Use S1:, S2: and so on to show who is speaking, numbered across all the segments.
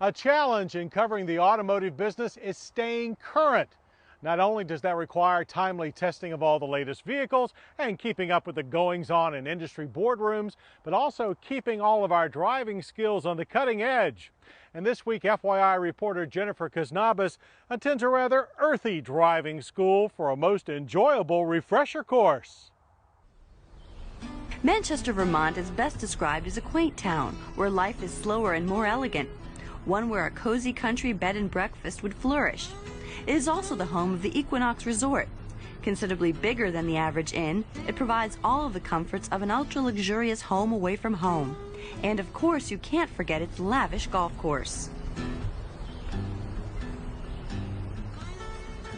S1: A challenge in covering the automotive business is staying current. Not only does that require timely testing of all the latest vehicles and keeping up with the goings-on in industry boardrooms, but also keeping all of our driving skills on the cutting edge. And this week, FYI reporter Jennifer Khasnabis attends a rather earthy driving school for a most enjoyable refresher course.
S2: Manchester, Vermont is best described as a quaint town where life is slower and more elegant, one where a cozy country bed and breakfast would flourish. It is also the home of the Equinox Resort. Considerably bigger than the average inn, it provides all of the comforts of an ultra-luxurious home away from home. And of course, you can't forget its lavish golf course.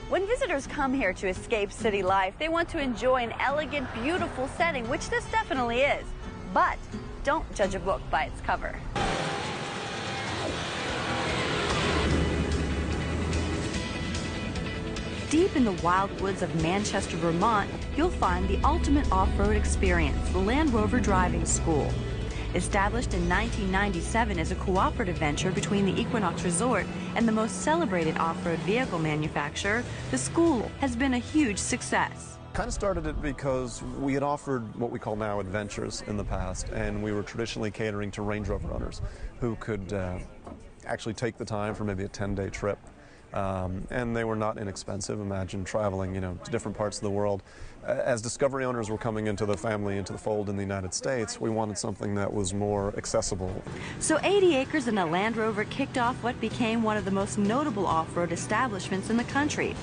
S2: When visitors come here to escape city life, they want to enjoy an elegant, beautiful setting, which this definitely is. But don't judge a book by its cover. Deep in the wild woods of Manchester, Vermont, you'll find the ultimate off-road experience, the LandRover Driving School. Established in 1997 as a cooperative venture between the Equinox Resort and the most celebrated off-road vehicle manufacturer, the school has been a huge success.
S3: Kind of started it because we had offered what we call now adventures in the past, and we were traditionally catering to Range Rover owners who could actually take the time for maybe a 10-day trip. And they were not inexpensive. Imagine traveling, to different parts of the world. As Discovery owners were coming into the family, into the fold in the United States, we wanted something that was more accessible.
S2: So 80 acres and a Land Rover kicked off what became one of the most notable off-road establishments in the country.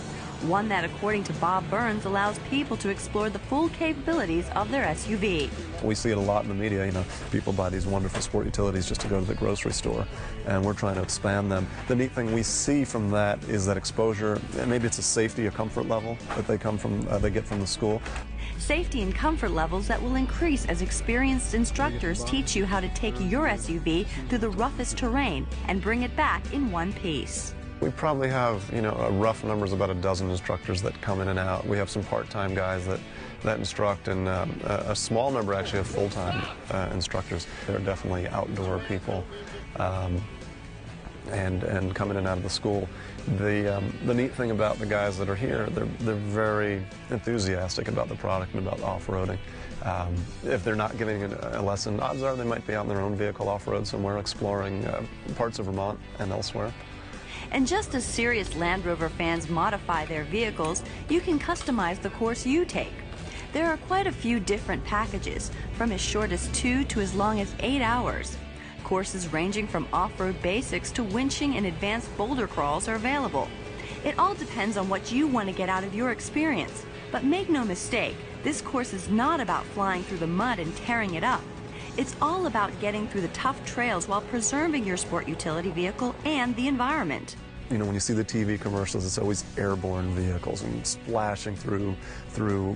S2: One that, according to Bob Burns, allows people to explore the full capabilities of their SUV.
S3: We see it a lot in the media, people buy these wonderful sport utilities just to go to the grocery store, and we're trying to expand them. The neat thing we see from that is that exposure, and maybe it's a safety, a comfort level that they get from the school.
S2: Safety and comfort levels that will increase as experienced instructors teach you how to take your SUV through the roughest terrain and bring it back in one piece.
S3: We probably have, a rough numbers about a dozen instructors that come in and out. We have some part-time guys that instruct, and a small number actually have full-time instructors. They're definitely outdoor people and come in and out of the school. The neat thing about the guys that are here, they're very enthusiastic about the product and about off-roading. If they're not getting a lesson, odds are they might be out in their own vehicle off-road somewhere, exploring parts of Vermont and elsewhere.
S2: And just as serious Land Rover fans modify their vehicles, you can customize the course you take. There are quite a few different packages, from as short as 2 to as long as 8 hours. Courses ranging from off-road basics to winching and advanced boulder crawls are available. It all depends on what you want to get out of your experience. But make no mistake, this course is not about flying through the mud and tearing it up. It's all about getting through the tough trails while preserving your sport utility vehicle and the environment.
S3: When you see the TV commercials, it's always airborne vehicles and splashing through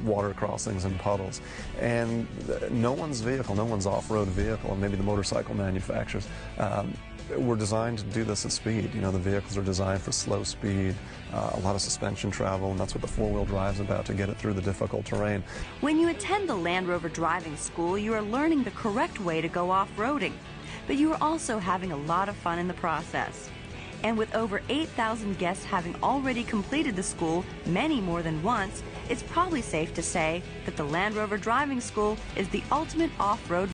S3: water crossings and puddles. And no one's off-road vehicle, and maybe the motorcycle manufacturers, were designed to do this at speed. The vehicles are designed for slow speed, a lot of suspension travel, and that's what the four-wheel drive's about, to get it through the difficult terrain.
S2: When you attend the Land Rover Driving School, you are learning the correct way to go off-roading, but you are also having a lot of fun in the process. And with over 8,000 guests having already completed the school, many more than once, it's probably safe to say that the Land Rover Driving School is the ultimate off-road